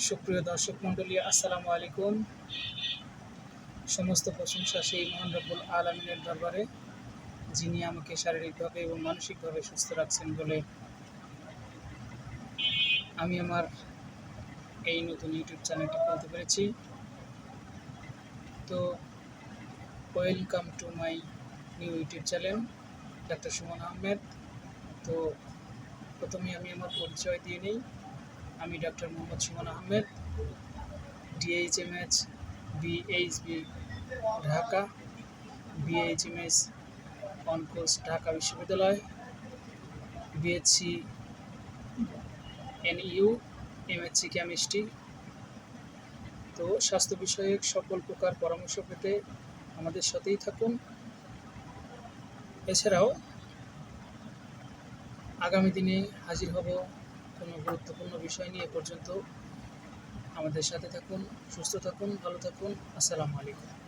সুপ্রিয় দর্শক মণ্ডলী, আসসালামু আলাইকুম। সমস্ত প্রশংসা সেই মহান রব্বুল আলামিনের দরবারে, যিনি আমাকে শারীরিকভাবে এবং মানসিকভাবে সুস্থ রাখছেন বলে আমি আমার এই নতুন ইউটিউব চ্যানেলটি খুলতে পেরেছি। তো welcome to my new YouTube channel, ডাক্তার সুমন আহমেদ। তো প্রথমে আমি আমার পরিচয় দিয়ে নিই। আমি doctor Mohammad Suman Ahmed, DHMH BHB Dhaka, BHMS on course Dhaka বিশ্ববিদ্যালয়, বিএসসি এনইউ, এমএসসি কেমিস্ট্রি। তো স্বাস্থ্য বিষয়ক সকল প্রকার পরামর্শ পেতে আমাদের সাথেই থাকুন। এছাড়াও আগামী দিনে হাজির হব কোনো গুরুত্বপূর্ণ বিষয় নিয়ে। পর্যন্ত আমাদের সাথে থাকুন, সুস্থ থাকুন, ভালো থাকুন। আসসালামু আলাইকুম।